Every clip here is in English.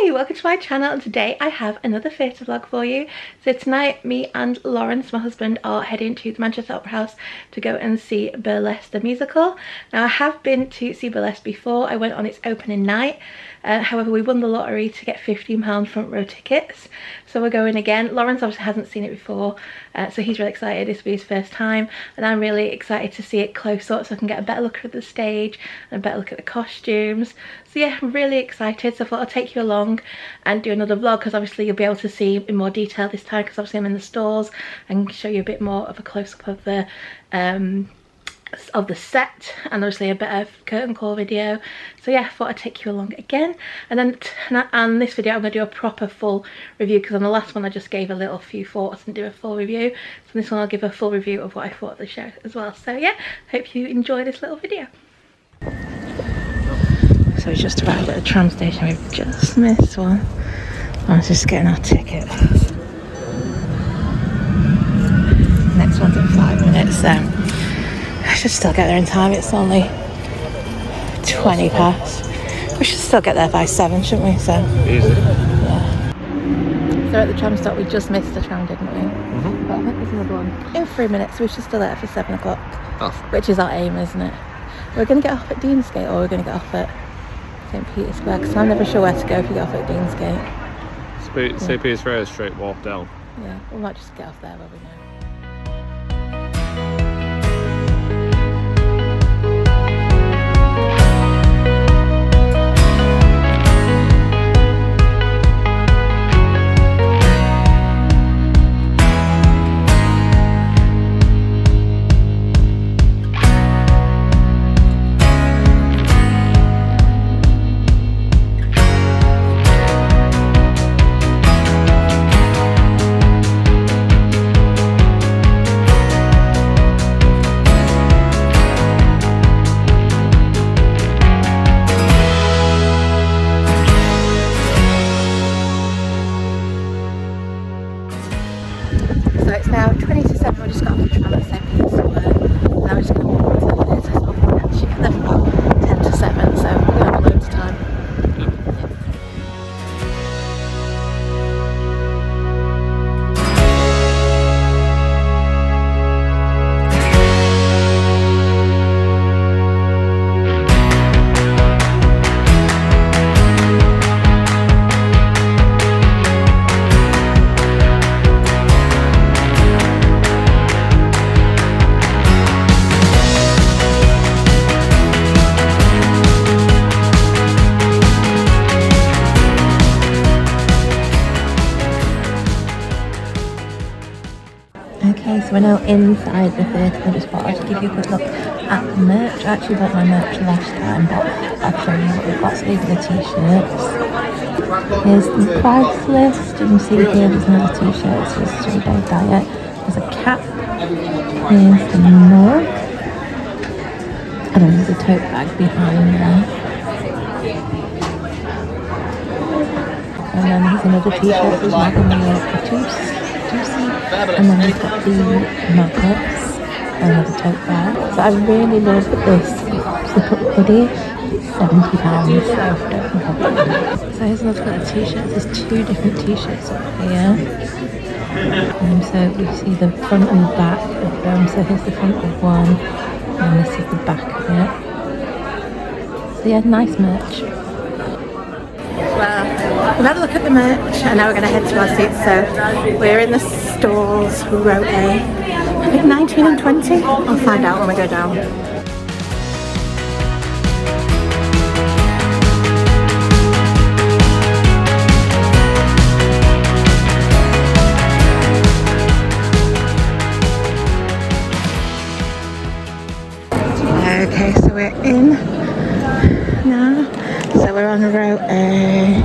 Hi, welcome to my channel, and today I have another theatre vlog for you. So tonight me and Lawrence, my husband, are heading to the Manchester Opera House to go and see Burlesque The Musical. Now I have been to see Burlesque before. I went on its opening night. However, we won the lottery to get £15 front row tickets, so we're going again. Lawrence obviously hasn't seen it before, so he's really excited. This will be his first time, and I'm really excited to see it close up so I can get a better look at the stage and a better look at the costumes. So yeah, I'm really excited. So I thought I'll take you along and do another vlog, because obviously you'll be able to see in more detail this time, because obviously I'm in the stalls, and show you a bit more of a close-up of the set, and obviously a bit of curtain call video. So yeah, I thought I'd take you along again, and then on this video I'm going to do a proper full review, because on the last one I just gave a little few thoughts and do a full review. So this one I'll give a full review of what I thought of the show as well. So yeah, hope you enjoy this little video. So we just arrived at the tram station. We've just missed one. I was just getting our tickets. Next one's in 5 minutes, so I should still get there in time. It's only 20 past. We should still get there by 7, shouldn't we? So easy. Yeah. So at the tram stop, we just missed the tram, didn't we? Mm-hmm. But I think there's another one in 3 minutes. So we should still there for 7 o'clock, which is our aim, isn't it? We're going to get off at Deansgate, or we're going to get off at St Petersburg, because I'm never sure where to go if you get off at Deansgate. St Petersburg, straight walk down. Yeah, we might just get off there where we know. So it's now 20 to 7, we just got off the tram at St Petersburg. Now we're just going to walk to the theatre. So we'll actually get there for about 10 to 7, so we have loads of time. Okay, so we're now inside the theatre. I just thought I'd give you a quick look at the merch. I actually bought my merch last time, but I'll show you what we've got. So these are the t-shirts. Here's the price list. You can see here there's another t-shirt. So it's 3 Day Diet. There's a cap. Here's the mug. And then there's a tote bag behind there. And then there's another t-shirt. There's like a juicy. And then we've got the magnets and another tote bag. So I really love this zip-up hoodie. It's £70. So here's another look at the t-shirts. There's 2 different t-shirts up here. So we see the front and the back of them. So here's the front of one, and this is the back of it. So yeah, nice merch. Well, we've had a look at the merch, and now we're going to head to our seats. So we're in the stalls, row A. I think 19 and 20. I'll find out when we go down. Okay, so we're in now. So we're on row A.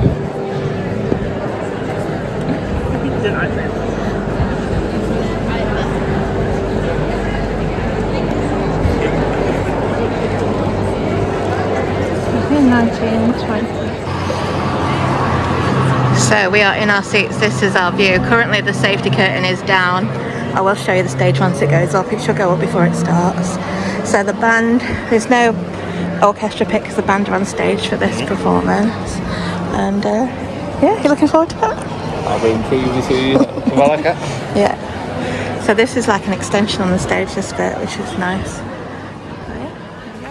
So we are in our seats. This is our view. Currently the safety curtain is down. I will show you the stage once it goes up. It should go up before it starts. So the band, there's no orchestra pit because the band are on stage for this performance. And Yeah, you looking forward to it? I've been previously Burleque. Yeah. So this is like an extension on the stage, this bit, which is nice. So yeah, there we go.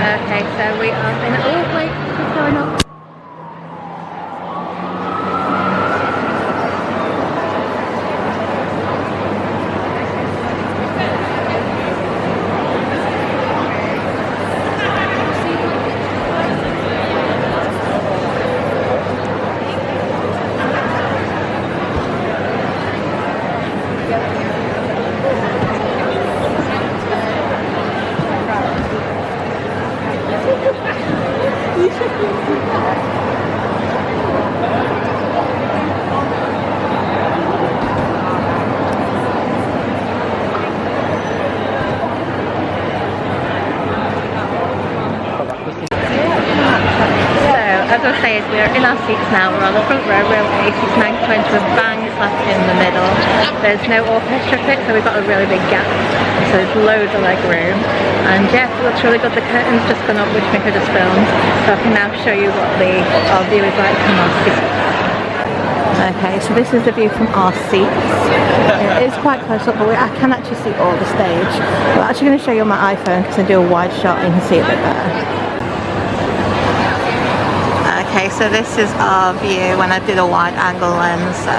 Okay, so we are in. Oh wait, what's going on? As I was saying, we're in our seats now. We're on the front row, row 8. It's 9:20 with bang slap in the middle. There's no orchestra pit, so we've got a really big gap. So there's loads of leg room. And yeah, it looks really good. The curtain's just gone up, which we could just filmed. So I can now show you what our view is like from our seats. Okay, so this is the view from our seats. It is quite close up, but I can actually see all the stage. I'm actually going to show you on my iPhone because I do a wide shot and you can see it a bit better. Okay, so this is our view when I did a wide angle lens, so.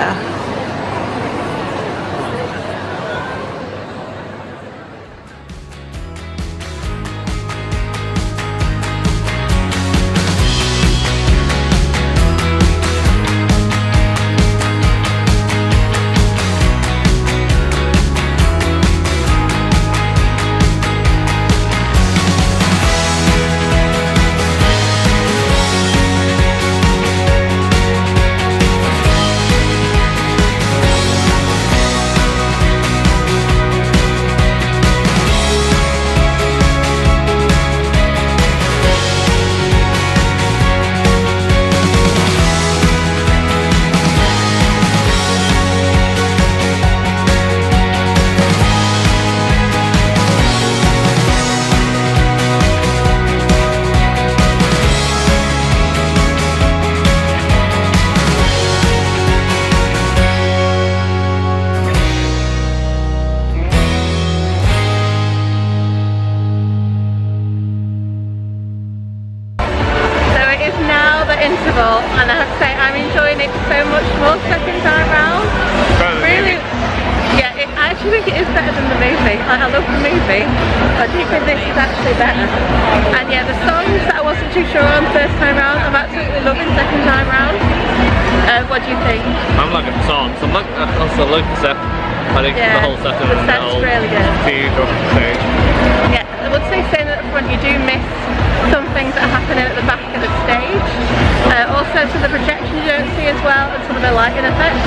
Interval, and I have to say I'm enjoying it so much more second time round. Really, yeah, I actually think it is better than the movie. I love the movie, but I do think this is actually better. And yeah, the songs that I wasn't too sure on first time round, I'm absolutely loving second time round. What do you think? I'm liking the songs. I'm also like the set. I think the whole set of the set's really good. Stage. Yeah, I would say staying at the front, you do miss some things that are happening at the back of the stage. Also some of the projection you don't see as well, and some of the lighting effects.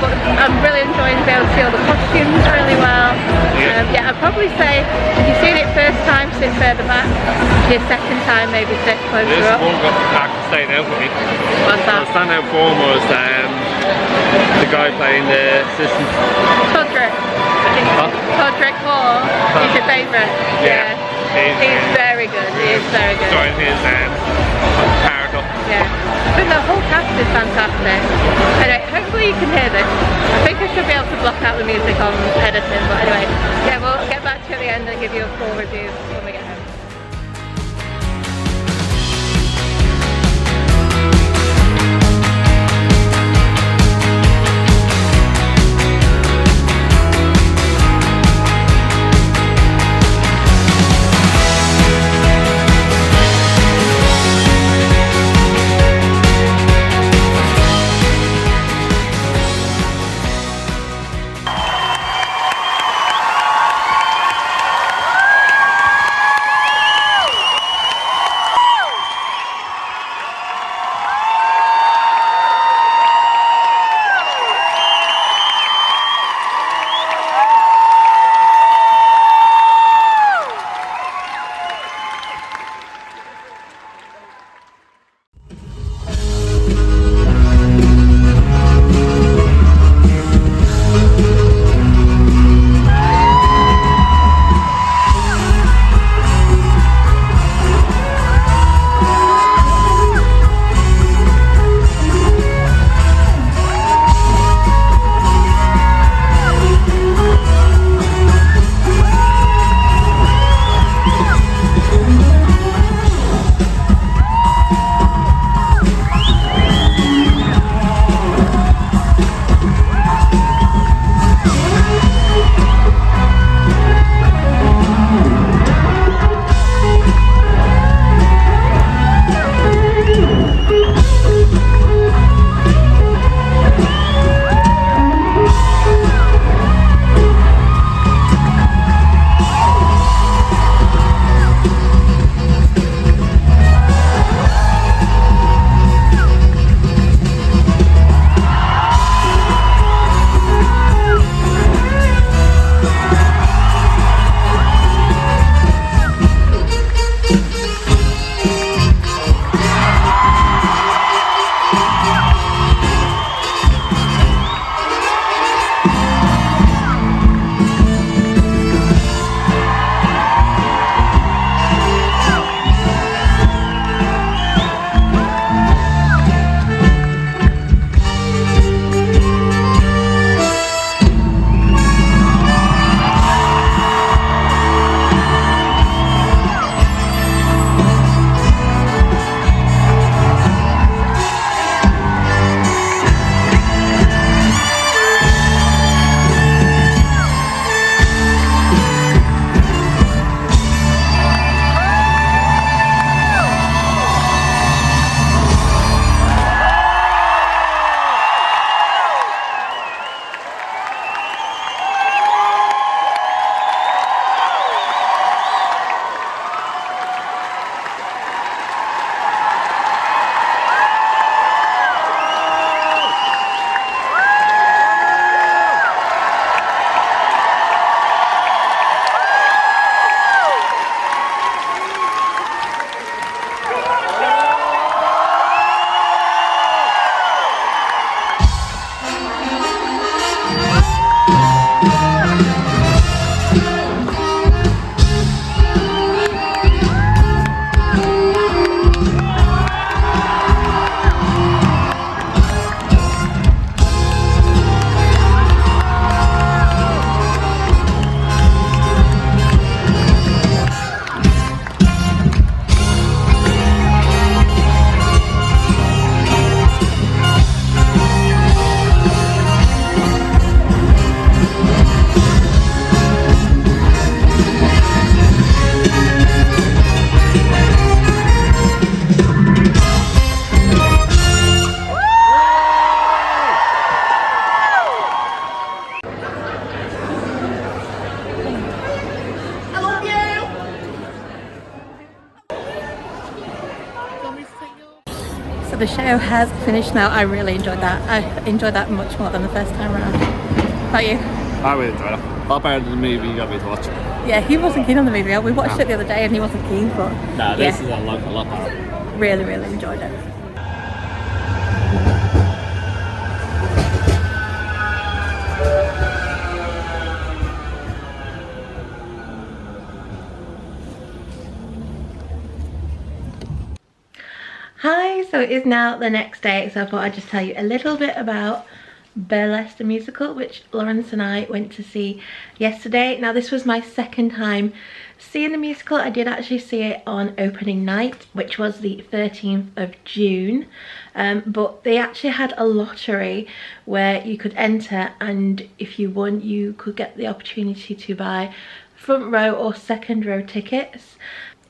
But I'm really enjoying being able to see all the costumes really well. Yeah, I'd probably say if you've seen it first time, sit further back. Your second time, maybe sit closer up. This one got back to stand out for me. What's that? The standout form was the guy playing the assistant. Todrick Hall. He's your favourite. Yeah. He's very good. He is very good. Join his character. Yeah. But the whole cast is fantastic. Anyway, hopefully you can hear this. I think I should be able to block out the music on editing, but anyway, yeah, we'll get back to you at the end and give you a full review when we get home. the show has finished now. I really enjoyed that. I enjoyed that much more than the first time around. How about you? I really enjoyed it. A lot better than the movie you got me to watch. Yeah, he wasn't keen on the movie. We watched it the other day and he wasn't keen, but Nah, this is a lot better. Really, really enjoyed it. Hi, so it is now the next day, so I thought I'd just tell you a little bit about Burlesque The Musical, which Lawrence and I went to see yesterday. Now this was my second time seeing the musical. I did actually see it on opening night, which was the 13th of June, but they actually had a lottery where you could enter, and if you won you could get the opportunity to buy front row or second row tickets.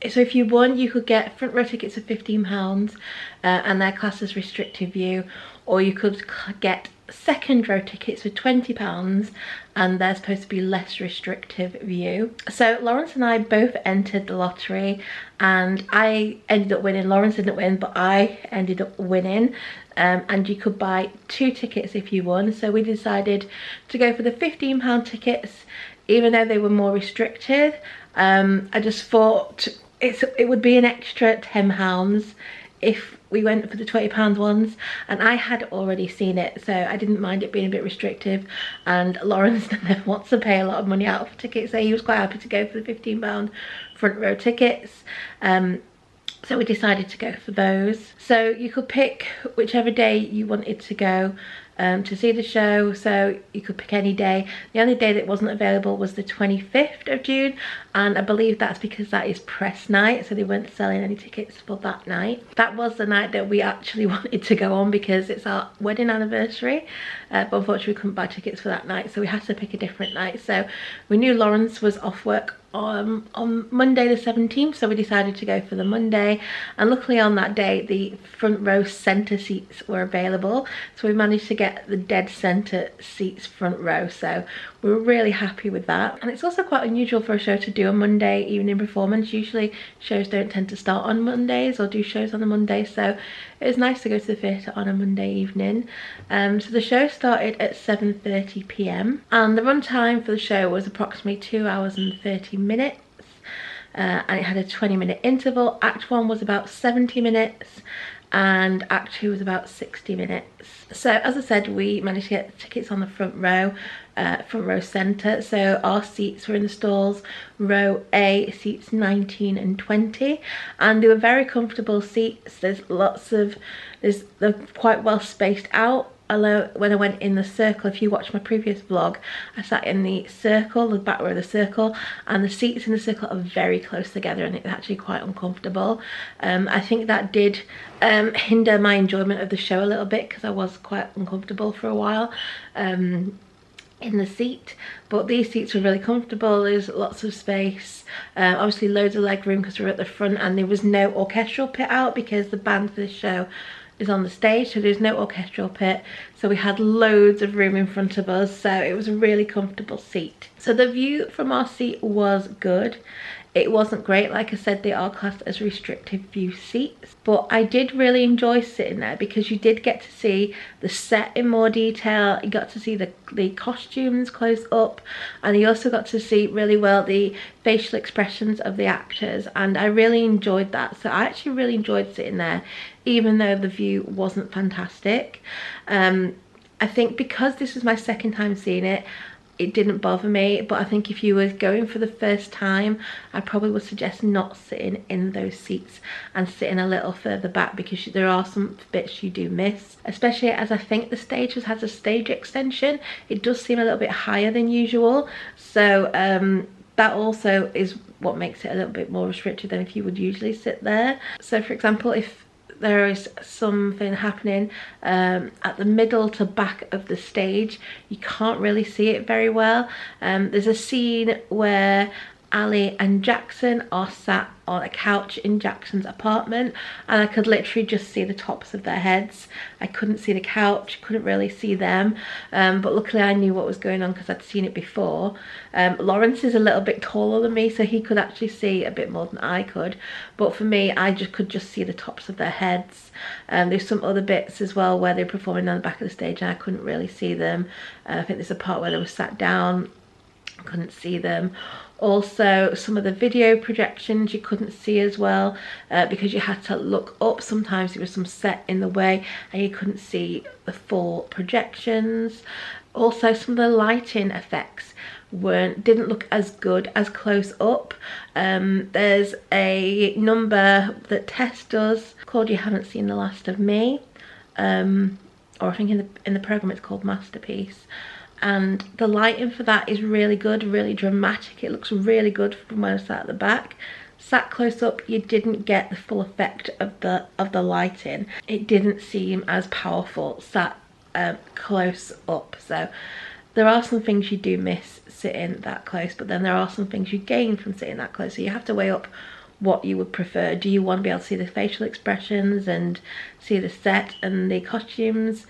So if you won, you could get front row tickets for £15 and they're classed as restricted view, or you could get second row tickets for £20 and they're supposed to be less restrictive view. So Lawrence and I both entered the lottery and I ended up winning. Lawrence didn't win, but I ended up winning. And you could buy 2 tickets if you won. So we decided to go for the £15 tickets, even though they were more restricted. I just thought it would be an extra £10 if we went for the £20 ones, and I had already seen it, so I didn't mind it being a bit restrictive, and Lawrence never wants to pay a lot of money out for tickets, so he was quite happy to go for the £15 front row tickets. So we decided to go for those. So you could pick whichever day you wanted to go to see the show, so you could pick any day. The only day that wasn't available was the 25th of June, and I believe that's because that is press night, so they weren't selling any tickets for that night. That was the night that we actually wanted to go on because it's our wedding anniversary, but unfortunately we couldn't buy tickets for that night, so we had to pick a different night. So we knew Lawrence was off work on Monday the 17th, so we decided to go for the Monday, and luckily on that day the front row centre seats were available, so we managed to get the dead centre seats front row, so we were really happy with that. And it's also quite unusual for a show to do a Monday evening performance. Usually shows don't tend to start on Mondays or do shows on a Monday, so it was nice to go to the theatre on a Monday evening. So the show started at 7:30 p.m. and the run time for the show was approximately 2 hours and 30 minutes, and it had a 20-minute interval. Act 1 was about 70 minutes and Act 2 was about 60 minutes. So as I said, we managed to get tickets on the front row centre, so our seats were in the stalls row A, seats 19 and 20, and they were very comfortable seats. They're quite well spaced out. Although when I went in the circle, if you watch my previous vlog, I sat in the circle, the back row of the circle, and the seats in the circle are very close together and it's actually quite uncomfortable. I think that did hinder my enjoyment of the show a little bit because I was quite uncomfortable for a while in the seat, but these seats were really comfortable. There's lots of space, obviously loads of leg room because we're at the front, and there was no orchestral pit out because the band for the show is on the stage, so there's no orchestral pit, so we had loads of room in front of us, so it was a really comfortable seat. So the view from our seat was good. It wasn't great, like I said, they are classed as restricted view seats, but I did really enjoy sitting there because you did get to see the set in more detail. You got to see the costumes close up, and you also got to see really well the facial expressions of the actors, and I really enjoyed that. So I actually really enjoyed sitting there, even though the view wasn't fantastic. I think because this was my second time seeing it, it didn't bother me, but I think if you were going for the first time, I probably would suggest not sitting in those seats and sitting a little further back, because there are some bits you do miss, especially as I think the stage has a stage extension. It does seem a little bit higher than usual, so that also is what makes it a little bit more restricted than if you would usually sit there. So for example, if there is something happening at the middle to back of the stage, you can't really see it very well. There's a scene where Ali and Jackson are sat on a couch in Jackson's apartment, and I could literally just see the tops of their heads. I couldn't see the couch, couldn't really see them, but luckily I knew what was going on because I'd seen it before. Lawrence is a little bit taller than me, so he could actually see a bit more than I could, but for me, I could just see the tops of their heads. There's some other bits as well where they're performing on the back of the stage and I couldn't really see them. I think there's a part where they were sat down, couldn't see them. Also, some of the video projections you couldn't see as well, because you had to look up. Sometimes there was some set in the way and you couldn't see the full projections. Also, some of the lighting effects didn't look as good as close up. There's a number that Tess does called You Haven't Seen the Last of Me, or I think in the program it's called Masterpiece. And the lighting for that is really good, really dramatic. It looks really good from when I sat at the back. Sat close up, you didn't get the full effect of the lighting. It didn't seem as powerful sat close up. So there are some things you do miss sitting that close, but then there are some things you gain from sitting that close. So you have to weigh up what you would prefer. Do you want to be able to see the facial expressions and see the set and the costumes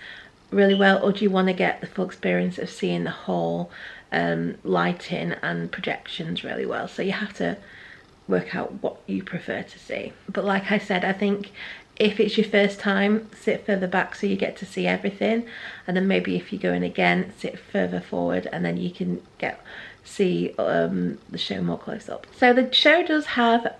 really well, or do you want to get the full experience of seeing the whole lighting and projections really well? So you have to work out what you prefer to see. But like I said, I think if it's your first time, sit further back so you get to see everything, and then maybe if you go in again, sit further forward and then you can see the show more close up. So the show does have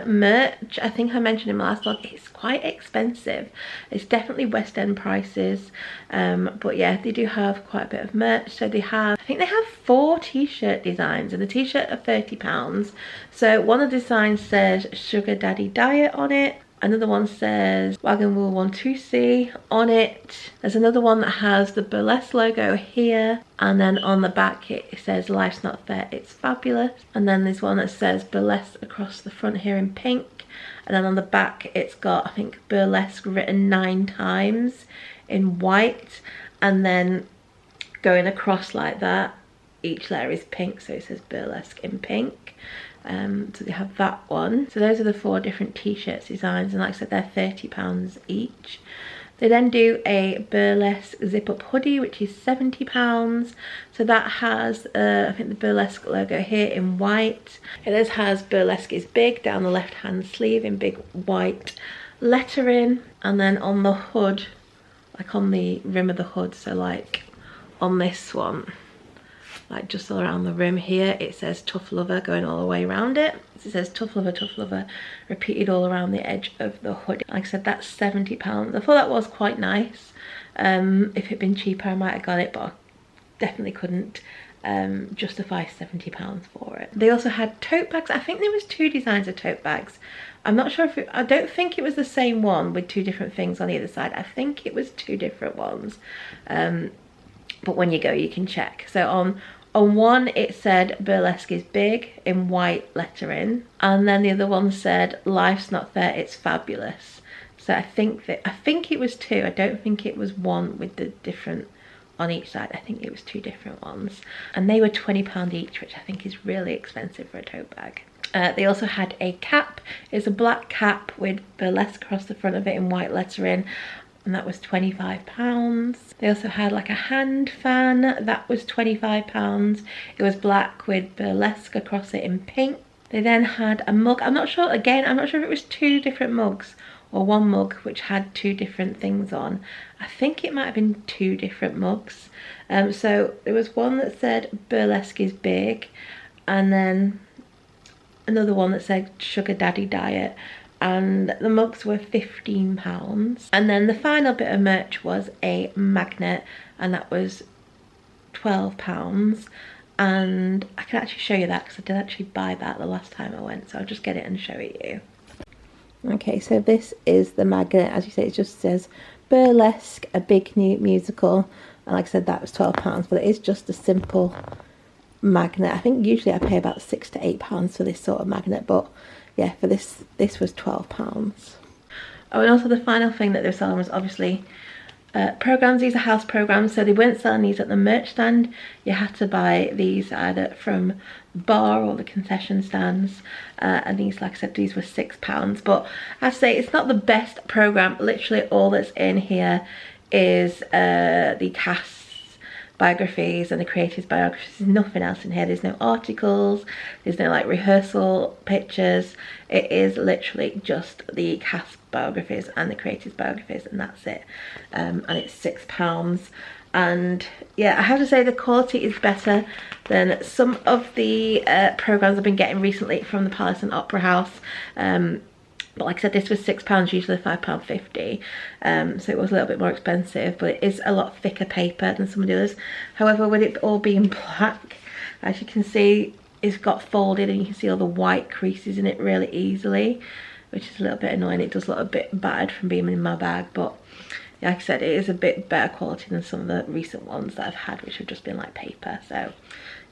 merch. I think I mentioned in my last vlog, it's quite expensive. It's definitely West End prices, but yeah, they do have quite a bit of merch. So they have, I think they have 4 t-shirt designs, and the t-shirt are £30. So one of the designs says Sugar Daddy Diet on it. Another one says Wagon Wheel 1-2C on it. There's another one that has the Burlesque logo here, and then on the back it says Life's Not Fair, It's Fabulous. And then there's one that says Burlesque across the front here in pink, and then on the back it's got, I think, Burlesque written 9 times in white, and then going across like that, each letter is pink, so it says Burlesque in pink. So they have that one. So those are the 4 different t-shirts designs, and like I said, they're £30 each. They then do a Burlesque zip-up hoodie, which is £70. So that has, I think, the Burlesque logo here in white. It has Burlesque is Big down the left-hand sleeve in big white lettering. And then on the hood, like on the rim of the hood, so like on this one, like just around the rim here, it says Tough Lover going all the way around it. It says Tough Lover, repeated all around the edge of the hood. Like I said, that's £70. I thought that was quite nice. If it'd been cheaper, I might have got it, but I definitely couldn't justify £70 for it. They also had tote bags. I think there was 2 designs of tote bags. I'm not sure if I don't think it was the same one with 2 different things on either side. I think it was 2 different ones. But when you go, you can check. So on one it said Burlesque is Big in white lettering, and then the other one said Life's Not Fair, It's Fabulous. So I think it was 2. I don't think it was one with the different on each side. I think it was 2 different ones, and they were £20 each, which I think is really expensive for a tote bag. They also had a cap. It's a black cap with Burlesque across the front of it in white lettering, and that was £25. They also had like a hand fan, that was £25. It was black with Burlesque across it in pink. They then had a mug. I'm not sure if it was 2 different mugs or 1 mug which had 2 different things on. I think it might have been 2 different mugs. So there was one that said Burlesque is Big, and then another one that said Sugar Daddy Diet, and the mugs were £15. And then the final bit of merch was a magnet, and that was £12. And I can actually show you that because I did actually buy that the last time I went, so I'll just get it and show it you. Okay, so this is the magnet. As you say, it just says Burlesque, a big new musical, and like I said, that was £12, but it is just a simple magnet. I think usually I pay about £6 to £8 for this sort of magnet, but yeah, for this was £12. Oh, and also the final thing that they were selling was obviously programs. These are house programs, so they weren't selling these at the merch stand. You had to buy these either from the bar or the concession stands, and these, like I said, these were £6. But I say it's not the best program. Literally all that's in here is the cast biographies and the creators' biographies. There's nothing else in here. There's no articles, there's no like rehearsal pictures. It is literally just the cast biographies and the creators' biographies, and that's it. And it's £6. And yeah, I have to say the quality is better than some of the programs I've been getting recently from the Palace and Opera House. But like I said, this was £6, usually £5.50, so it was a little bit more expensive, but it is a lot thicker paper than some of the others. However, with it all being black, as you can see, it's got folded and you can see all the white creases in it really easily, which is a little bit annoying. It does look a bit battered from being in my bag, but like I said, it is a bit better quality than some of the recent ones that I've had, which have just been like paper. So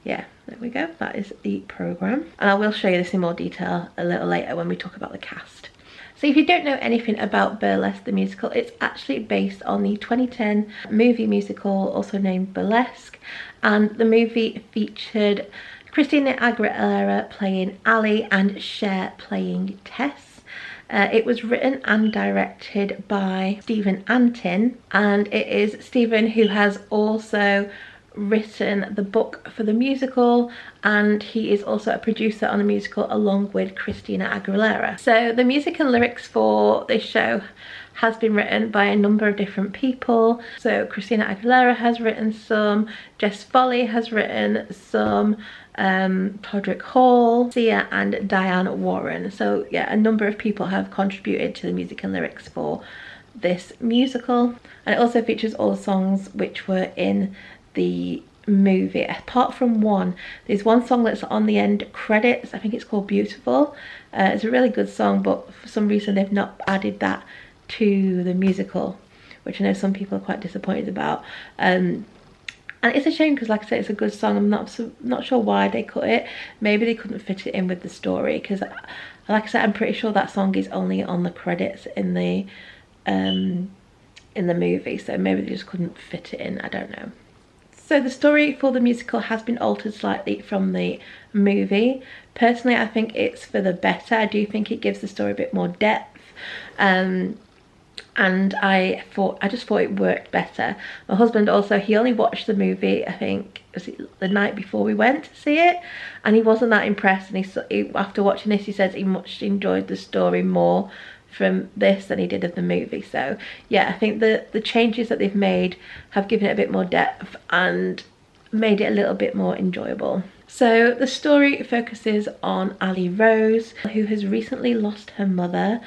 yeah, there we go, that is the programme. And I will show you this in more detail a little later when we talk about the cast. So if you don't know anything about Burlesque the Musical, it's actually based on the 2010 movie musical, also named Burlesque. And the movie featured Christina Aguilera playing Ali and Cher playing Tess. It was written and directed by Stephen Antin, and it is Stephen who has also written the book for the musical, and he is also a producer on the musical along with Christina Aguilera. So the music and lyrics for this show has been written by a number of different people. So Christina Aguilera has written some, Jess Foley has written some, Todrick Hall, Sia and Diane Warren. So yeah, a number of people have contributed to the music and lyrics for this musical, and it also features all the songs which were in the movie, apart from one. There's one song that's on the end credits. I think it's called Beautiful. It's a really good song, but for some reason they've not added that to the musical, which I know some people are quite disappointed about. And it's a shame because, like I said, it's a good song. I'm not sure why they cut it. Maybe they couldn't fit it in with the story, because like I said, I'm pretty sure that song is only on the credits in the movie, so maybe they just couldn't fit it in. I don't know. So the story for the musical has been altered slightly from the movie. Personally, I think it's for the better. I do think it gives the story a bit more depth, and I just thought it worked better. My husband also, he only watched the movie, I think, was it the night before we went to see it, and he wasn't that impressed, and he after watching this, he says he much enjoyed the story more from this than he did of the movie. So yeah, I think the changes that they've made have given it a bit more depth and made it a little bit more enjoyable. So the story focuses on Ali Rose, who has recently lost her mother,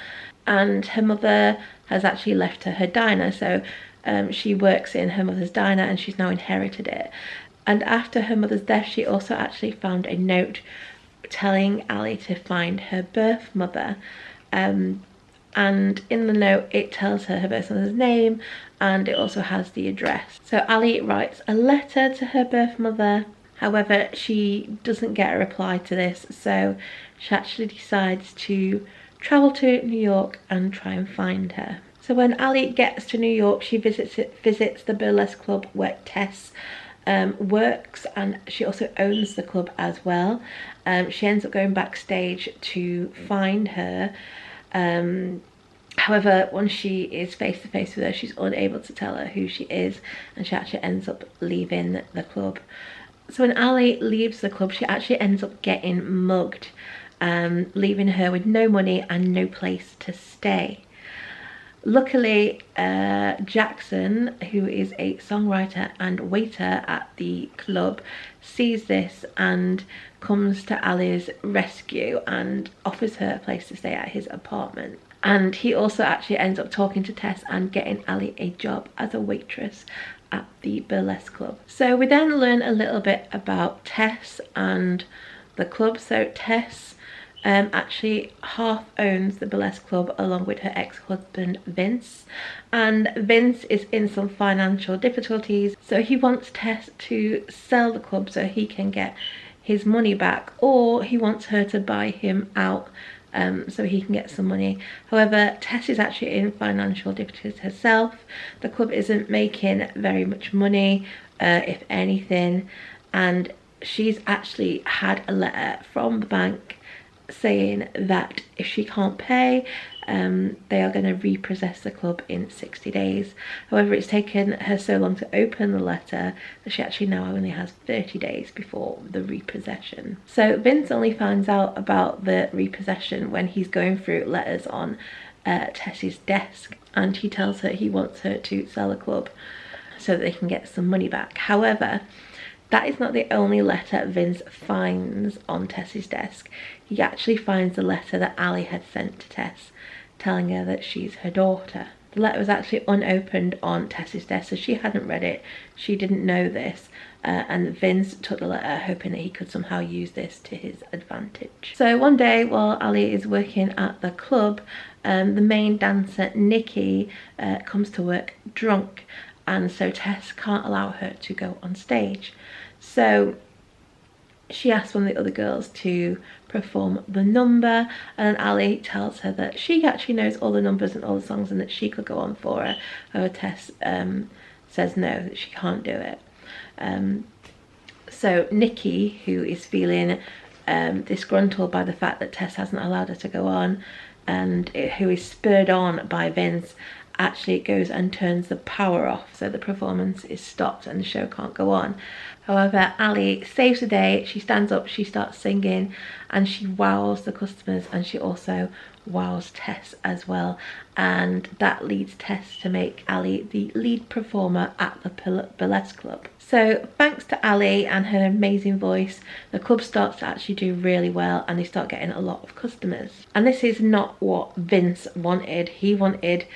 and her mother has actually left her diner. So she works in her mother's diner and she's now inherited it. And after her mother's death, she also actually found a note telling Ali to find her birth mother. And in the note it tells her birth mother's name, and it also has the address. So Ali writes a letter to her birth mother. However, she doesn't get a reply to this, so she actually decides to travel to New York and try and find her. So when Ali gets to New York, she visits the Burlesque club where Tess works, and she also owns the club as well. She ends up going backstage to find her. However, once she is face to face with her, she's unable to tell her who she is, and she actually ends up leaving the club. So when Ali leaves the club, she actually ends up getting mugged, leaving her with no money and no place to stay. Luckily, Jackson, who is a songwriter and waiter at the club, sees this and comes to Ali's rescue and offers her a place to stay at his apartment. And he also actually ends up talking to Tess and getting Ali a job as a waitress at the Burlesque club. So we then learn a little bit about Tess and the club. So Tess actually half owns the Burlesque club along with her ex-husband Vince, and Vince is in some financial difficulties, so he wants Tess to sell the club so he can get his money back, or he wants her to buy him out so he can get some money. However, Tess is actually in financial difficulties herself. The club isn't making very much money, if anything, and she's actually had a letter from the bank saying that if she can't pay, they are going to repossess the club in 60 days. However, it's taken her so long to open the letter that she actually now only has 30 days before the repossession. So Vince only finds out about the repossession when he's going through letters on Tess's desk, and he tells her he wants her to sell the club so that they can get some money back. However, that is not the only letter Vince finds on Tess's desk. He actually finds the letter that Ali had sent to Tess, telling her that she's her daughter. The letter was actually unopened on Tess's desk, so she hadn't read it. She didn't know this, and Vince took the letter hoping that he could somehow use this to his advantage. So one day while Ali is working at the club, the main dancer, Nikki, comes to work drunk, and so Tess can't allow her to go on stage. So she asks one of the other girls to perform the number, and Ali tells her that she actually knows all the numbers and all the songs and that she could go on for her. However, Tess says no, that she can't do it. So Nikki, who is feeling disgruntled by the fact that Tess hasn't allowed her to go on, and who is spurred on by Vince, actually goes and turns the power off, so the performance is stopped and the show can't go on. However, Ali saves the day. She stands up, she starts singing, and she wows the customers, and she also wows Tess as well, and that leads Tess to make Ali the lead performer at the Burlesque Club. So thanks to Ali and her amazing voice, the club starts to actually do really well, and they start getting a lot of customers. And this is not what Vince wanted. He wanted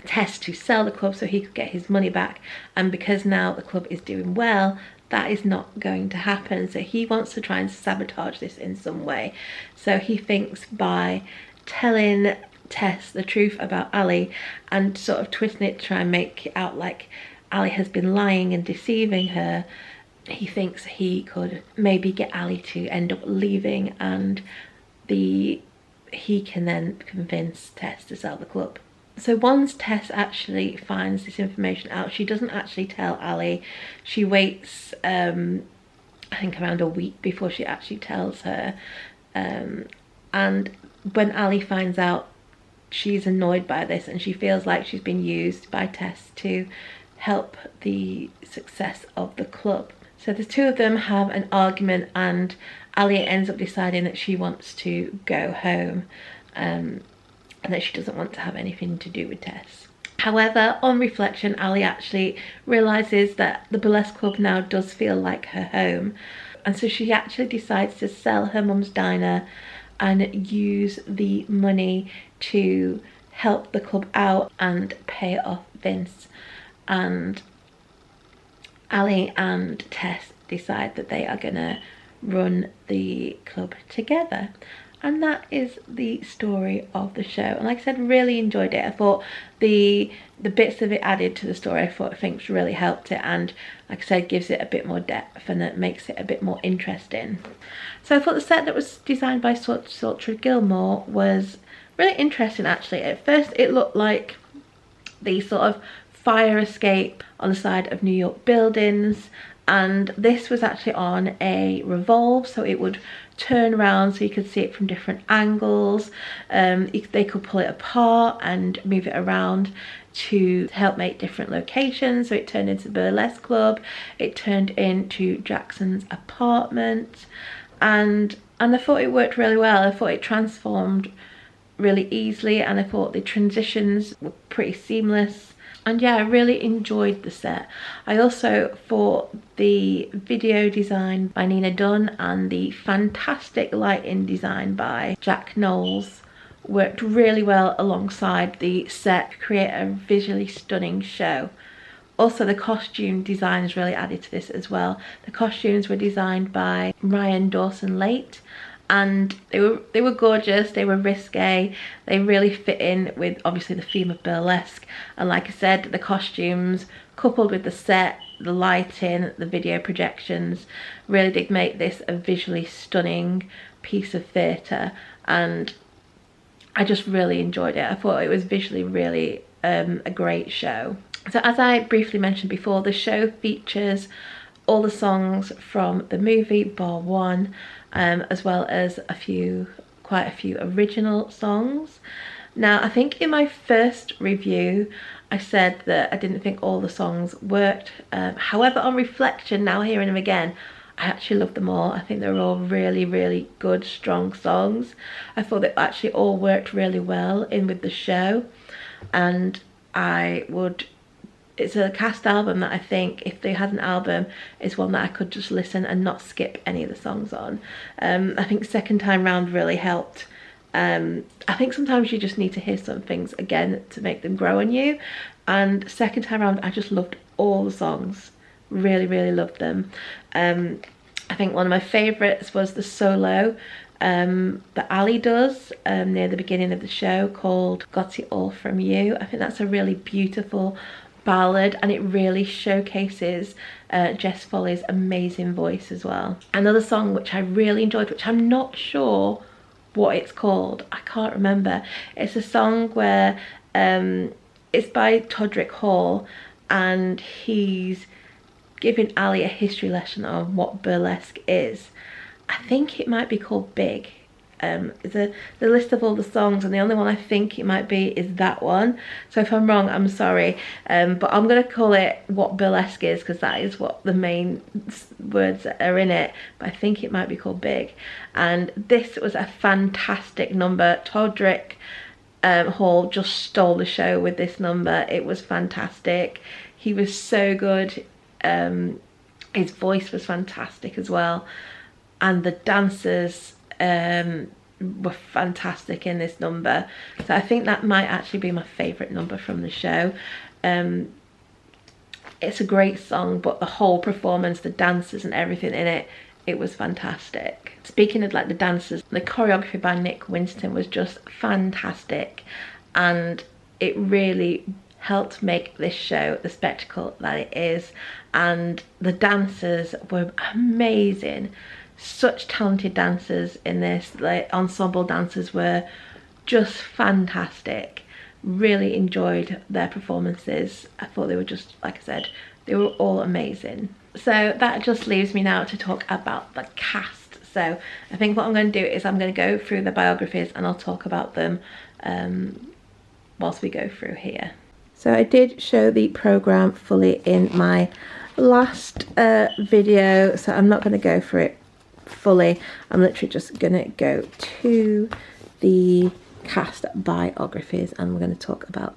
Tess to sell the club so he could get his money back, and because now the club is doing well, that is not going to happen. So he wants to try and sabotage this in some way. So he thinks by telling Tess the truth about Ali and sort of twisting it to try and make it out like Ali has been lying and deceiving her, he thinks he could maybe get Ali to end up leaving, and he can then convince Tess to sell the club. So once Tess actually finds this information out, she doesn't actually tell Ali. She waits, I think around a week before she actually tells her. And when Ali finds out, she's annoyed by this, and she feels like she's been used by Tess to help the success of the club. So the two of them have an argument, and Ali ends up deciding that she wants to go home, and that she doesn't want to have anything to do with Tess. However, on reflection, Ali actually realises that the Burlesque Club now does feel like her home, and so she actually decides to sell her mum's diner and use the money to help the club out and pay off Vince. And Ali and Tess decide that they are gonna run the club together, and that is the story of the show. And like I said, really enjoyed it. I thought the bits of it added to the story, I think really helped it, and like I said, gives it a bit more depth and it makes it a bit more interesting. So I thought the set that was designed by Saltry Gilmore was really interesting actually. At first it looked like the sort of fire escape on the side of New York buildings, and this was actually on a revolve, so it would turn around so you could see it from different angles. They could pull it apart and move it around to help make different locations. So it turned into the Burlesque Club, it turned into Jackson's apartment, and I thought it worked really well. I thought it transformed really easily, and I thought the transitions were pretty seamless. And yeah, I really enjoyed the set. I also thought the video design by Nina Dunn and the fantastic lighting design by Jack Knowles worked really well alongside the set to create a visually stunning show. Also, the costume designs really added to this as well. The costumes were designed by Ryan Dawson-Late, and they were gorgeous, they were risque, they really fit in with obviously the theme of burlesque. And like I said, the costumes coupled with the set, the lighting, the video projections really did make this a visually stunning piece of theatre, and I just really enjoyed it. I thought it was visually really a great show. So as I briefly mentioned before, the show features all the songs from the movie bar one, as well as quite a few original songs. Now, I think in my first review I said that I didn't think all the songs worked. However, on reflection, now hearing them again, I actually love them all. I think they're all really, really good, strong songs. I thought they actually all worked really well in with the show, and it's a cast album that I think, if they had an album, is one that I could just listen and not skip any of the songs on. I think second time round really helped. I think sometimes you just need to hear some things again to make them grow on you, and second time round I just loved all the songs. Really, really loved them. I think one of my favourites was the solo that Ali does near the beginning of the show, called Got It All From You. I think that's a really beautiful ballad, and it really showcases Jess Foley's amazing voice as well. Another song which I really enjoyed, which I'm not sure what it's called, I can't remember. It's a song where it's by Todrick Hall, and he's giving Ali a history lesson on what burlesque is. I think it might be called Big. The list of all the songs, and the only one I think it might be is that one. So if I'm wrong, I'm sorry, but I'm gonna call it What Burlesque Is, because that is what the main words that are in it. But I think it might be called Big, and this was a fantastic number. Todrick Hall just stole the show with this number. It was fantastic. He was so good. His voice was fantastic as well, and the dancers were fantastic in this number. So I think that might actually be my favourite number from the show. It's a great song, but the whole performance, the dancers and everything in it, it was fantastic. Speaking of like the dancers, the choreography by Nick Winston was just fantastic, and it really helped make this show the spectacle that it is. And the dancers were amazing. Such talented dancers in this. The ensemble dancers were just fantastic. Really enjoyed their performances. I thought they were just, like I said, they were all amazing. So that just leaves me now to talk about the cast. So I think what I'm going to do is I'm going to go through the biographies, and I'll talk about them whilst we go through here. So I did show the programme fully in my last video, so I'm not going to go through it fully. I'm literally just going to go to the cast biographies, and we're going to talk about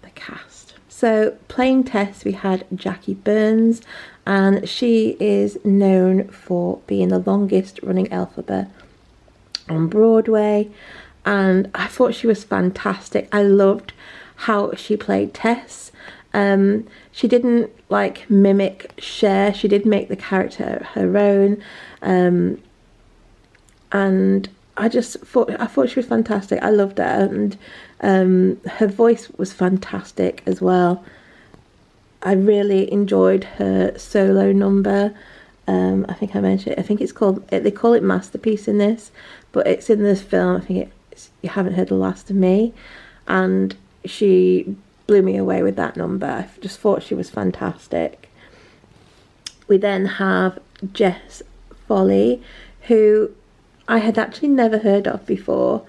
the cast. So playing Tess, we had Jackie Burns, and she is known for being the longest running Elphaba on Broadway, and I thought she was fantastic. I loved how she played Tess. She didn't like mimic Cher, she did make the character her own, and I thought she was fantastic. I loved her, and her voice was fantastic as well. I really enjoyed her solo number. I think I mentioned it. I think it's called, they call it Masterpiece in this, but it's in this film. I think it's You Haven't Heard the Last of Me, and she blew me away with that number. I just thought she was fantastic. We then have Jess Foley, who I had actually never heard of before,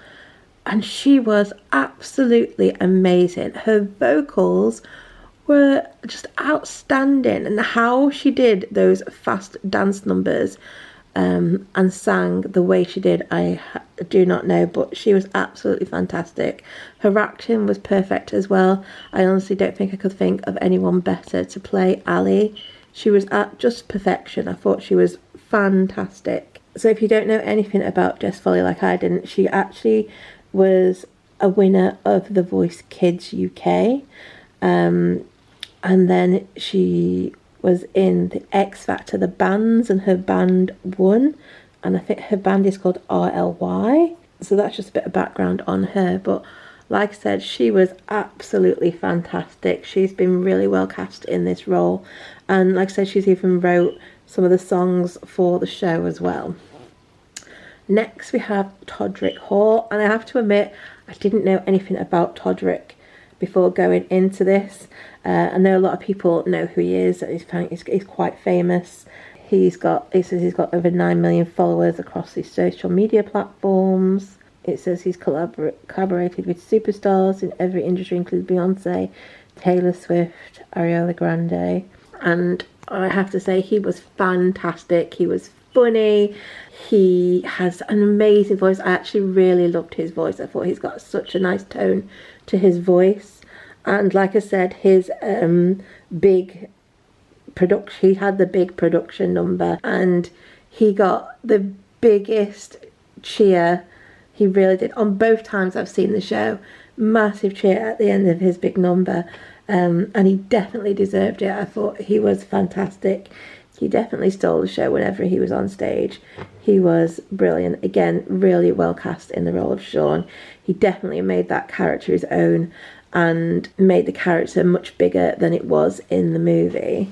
and she was absolutely amazing. Her vocals were just outstanding, and how she did those fast dance numbers and sang the way she did, I do not know, but she was absolutely fantastic. Her acting was perfect as well. I honestly don't think I could think of anyone better to play Ali. She was at just perfection. I thought she was fantastic. So if you don't know anything about Jess Foley like I didn't, she actually was a winner of The Voice Kids UK, and then she was in the X Factor, the bands, and her band won, and I think her band is called RLY. So that's just a bit of background on her, but like I said, she was absolutely fantastic. She's been really well cast in this role, and like I said, she's even wrote some of the songs for the show as well. Next we have Todrick Hall, and I have to admit I didn't know anything about Todrick before going into this. I know a lot of people know who he is. He's quite famous. It says he's got over 9 million followers across these social media platforms. It says he's collaborated with superstars in every industry, including Beyonce, Taylor Swift, Ariana Grande. And I have to say, he was fantastic. He was funny. He has an amazing voice. I actually really loved his voice. I thought he's got such a nice tone to his voice. And like I said, his big production, he had the big production number, and he got the biggest cheer. He really did. On both times I've seen the show, massive cheer at the end of his big number. And he definitely deserved it. I thought he was fantastic. He definitely stole the show whenever he was on stage. He was brilliant. Again, really well cast in the role of Sean. He definitely made that character his own and made the character much bigger than it was in the movie.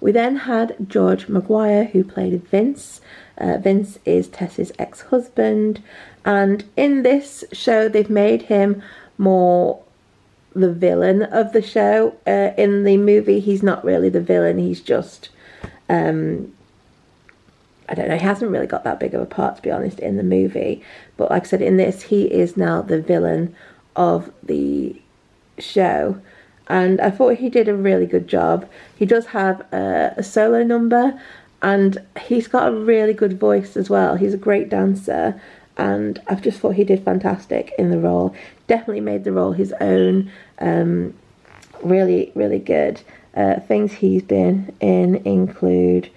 We then had George Maguire, who played Vince. Vince is Tess's ex-husband, and in this show they've made him more the villain of the show. In the movie he's not really the villain, he's just I don't know, he hasn't really got that big of a part, to be honest, in the movie. But like I said, in this he is now the villain of the show, and I thought he did a really good job. He does have a solo number, and he's got a really good voice as well. He's a great dancer, and I've just thought he did fantastic in the role. Definitely made the role his own. Really, really good. Things he's been in include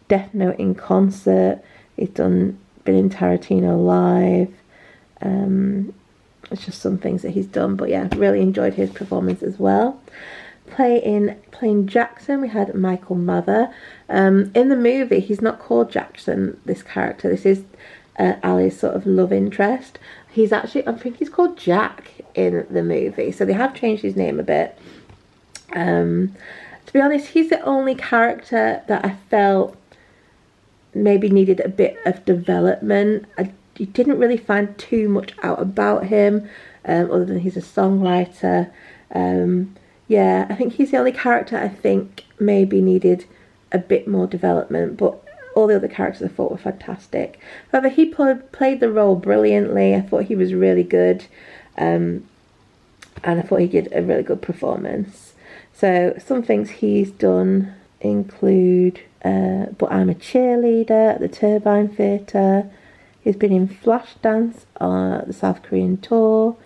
Death Note in Concert. He's been in Tarantino Live. It's just some things that he's done, but yeah, really enjoyed his performance as well. Playing Jackson, we had Michael Mather. In the movie, he's not called Jackson, this character. This is Ali's sort of love interest. He's actually, I think he's called Jack in the movie, so they have changed his name a bit. To be honest, he's the only character that I felt maybe needed a bit of development. I didn't really find too much out about him, other than he's a songwriter. Yeah, I think he's the only character I think maybe needed a bit more development, but all the other characters I thought were fantastic. However, he played the role brilliantly. I thought he was really good, and I thought he did a really good performance. So some things he's done include But I'm a Cheerleader at the Turbine Theatre. He's been in Flashdance on the South Korean tour,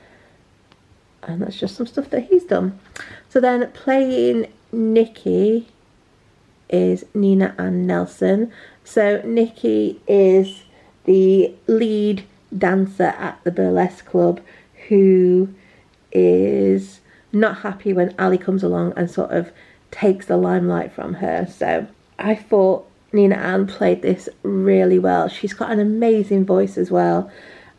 and that's just some stuff that he's done. So then playing Nikki is Nina Ann Nelson. So Nikki is the lead dancer at the Burlesque Club, who is not happy when Ali comes along and sort of takes the limelight from her. So I thought Nina Ann played this really well. She's got an amazing voice as well,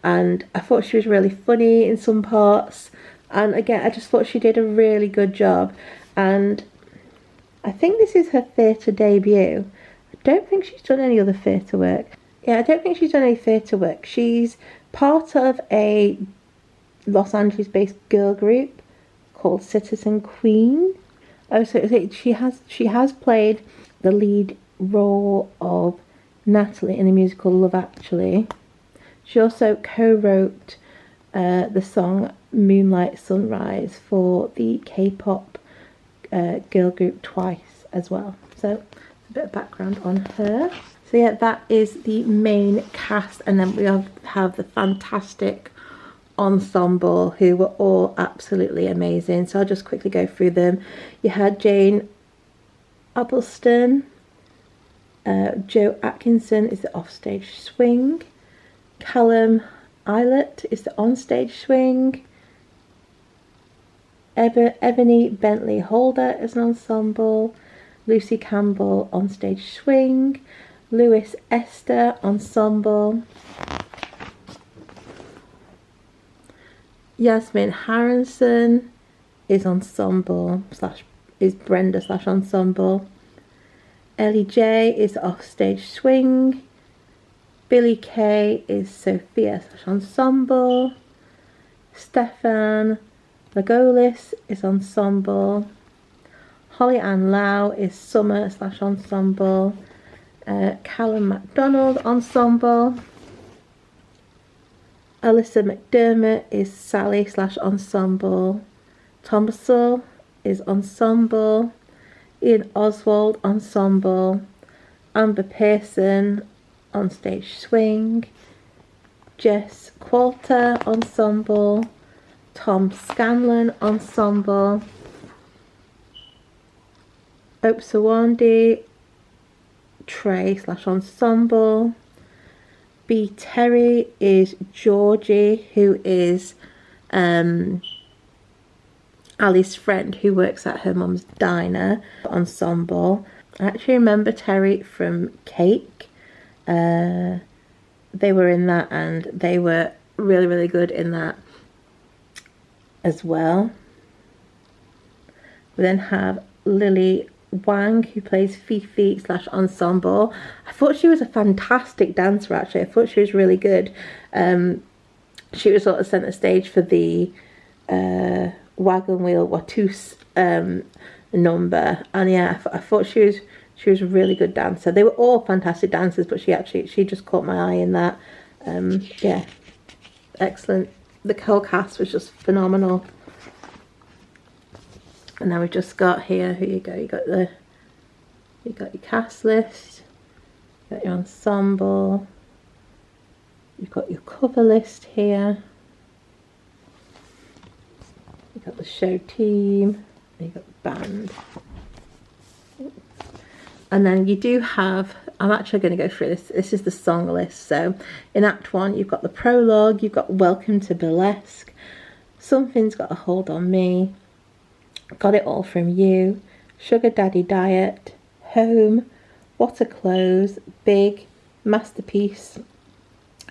and I thought she was really funny in some parts. And again, I just thought she did a really good job. And I think this is her theatre debut. I don't think she's done any other theatre work. Yeah, I don't think she's done any theatre work. She's part of a Los Angeles-based girl group called Citizen Queen. Oh, so she has played the lead role of Natalie in the musical Love Actually. She also co-wrote the song Moonlight Sunrise for the K-pop girl group Twice as well. So a bit of background on her. So yeah, that is the main cast, and then we have the fantastic ensemble who were all absolutely amazing. So I'll just quickly go through them. You had Jane Appleton, Joe Atkinson is the offstage swing, Callum Eilert is the onstage swing, Ebony Bentley Holder is an ensemble, Lucy Campbell onstage swing, Lewis Esther ensemble, Yasmin Harrison is ensemble is Brenda / ensemble, Ellie J is offstage swing, Billy Kay is Sophia / ensemble. Stefan Lagolis is ensemble. Holly Ann Lau is summer / ensemble. Callum MacDonald ensemble. Alyssa McDermott is Sally / ensemble. Thomasel is ensemble. Ian Oswald ensemble. Amber Pearson on stage swing. Jess Qualter ensemble. Tom Scanlon ensemble. Ope Sawandi Trey / ensemble. B Terry is Georgie, who is Ali's friend who works at her mum's diner. Ensemble. I actually remember Terry from Cake. They were in that and they were really, really good in that as well. We then have Lily Wang, who plays Fifi / ensemble. I thought she was a fantastic dancer, actually. I thought she was really good. She was sort of centre stage for the Wagon Wheel Watus number, and yeah, I thought she was a really good dancer. They were all fantastic dancers, but she just caught my eye in that. Yeah, excellent. The whole cast was just phenomenal. And now we've just got here, here you go, you got your cast list, you got your ensemble, you've got your cover list here, you've got the show team, and you've got the band. And then you do have, I'm actually going to go through this is the song list. So in Act 1 you've got the prologue, you've got Welcome to Burlesque, Something's Got a Hold on Me, Got It All From You, Sugar Daddy Diet, Home, What a Close, Big, Masterpiece,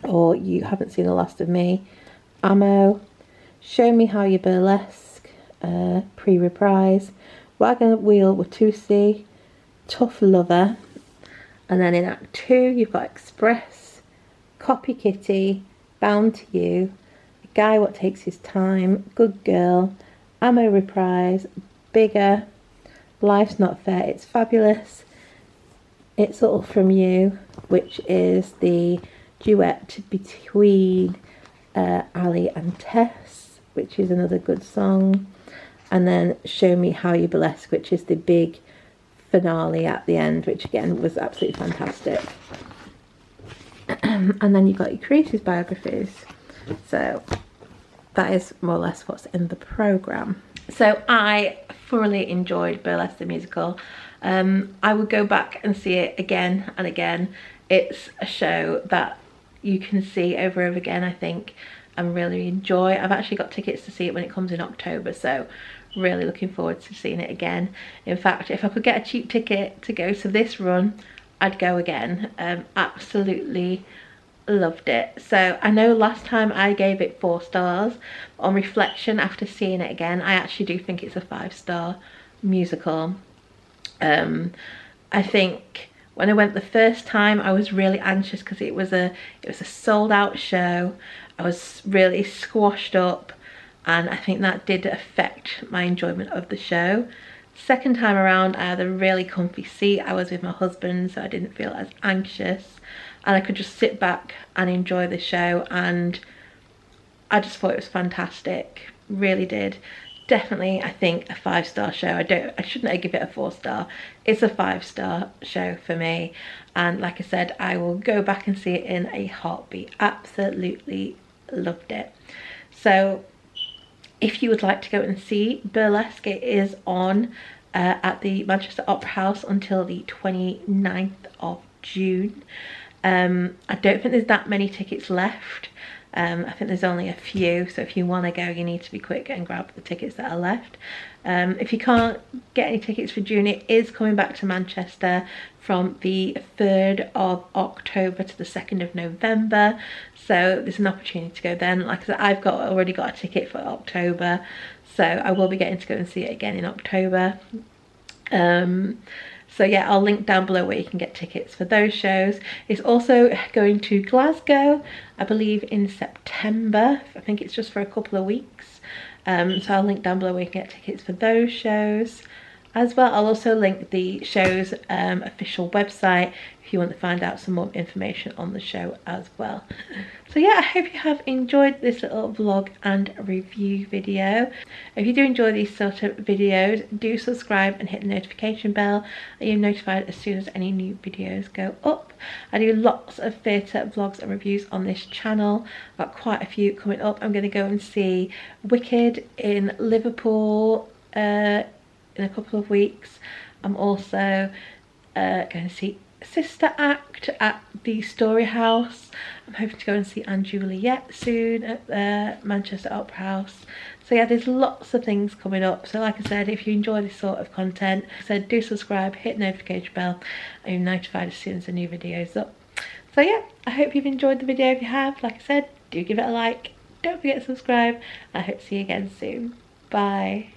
or You Haven't Seen the Last of Me, Ammo, Show Me How You Burlesque, pre-reprise, Wagon Wheel Watusi, Tough Lover. And then in Act 2 you've got Express, Copy Kitty, Bound to You, A Guy What Takes His Time, Good Girl, Ammo reprise, Bigger, Life's Not Fair, It's Fabulous, It's All From You, which is the duet between Ali and Tess, which is another good song, and then Show Me How You Burlesque, which is the big finale at the end, which again was absolutely fantastic. And then you've got your creators' biographies. So that is more or less what's in the programme. So I thoroughly enjoyed Burlesque the Musical. I would go back and see it again and again. It's a show that you can see over and over again, I think, and really enjoy. I've actually got tickets to see it when it comes in October, so really looking forward to seeing it again. In fact, if I could get a cheap ticket to go to this run, I'd go again. Absolutely loved it. So I know last time I gave it 4 stars. On reflection, after seeing it again, I actually do think it's a 5-star musical. I think when I went the first time I was really anxious because it was a sold out show. I was really squashed up, and I think that did affect my enjoyment of the show. Second time around I had a really comfy seat. I was with my husband, so I didn't feel as anxious, and I could just sit back and enjoy the show, and I just thought it was fantastic. Really did. Definitely, I think, a 5-star show. I shouldn't give it a 4-star. It's a 5-star show for me, and like I said, I will go back and see it in a heartbeat. Absolutely loved it. So if you would like to go and see Burlesque, it is on at the Manchester Opera House until the 29th of June. I don't think there's that many tickets left. I think there's only a few, so if you want to go, you need to be quick and grab the tickets that are left. If you can't get any tickets for June, it is coming back to Manchester from the 3rd of October to the 2nd of November, so there's an opportunity to go then. Like I said, I've already got a ticket for October, so I will be getting to go and see it again in October. So yeah, I'll link down below where you can get tickets for those shows. It's also going to Glasgow, I believe in September. I think it's just for a couple of weeks. So I'll link down below where you can get tickets for those shows as well. I'll also link the show's official website if you want to find out some more information on the show as well. So yeah, I hope you have enjoyed this little vlog and review video. If you do enjoy these sort of videos, do subscribe and hit the notification bell and you're notified as soon as any new videos go up. I do lots of theatre vlogs and reviews on this channel. I've got quite a few coming up. I'm going to go and see Wicked in Liverpool in a couple of weeks. I'm also going to see Sister Act at the Story House. I'm hoping to go and see Anne Juliet soon at the Manchester Opera House. So yeah, there's lots of things coming up. So like I said, if you enjoy this sort of content, do subscribe, hit the notification bell, and you're notified as soon as the new video's up. So yeah, I hope you've enjoyed the video. If you have, like I said, do give it a like. Don't forget to subscribe. I hope to see you again soon. Bye.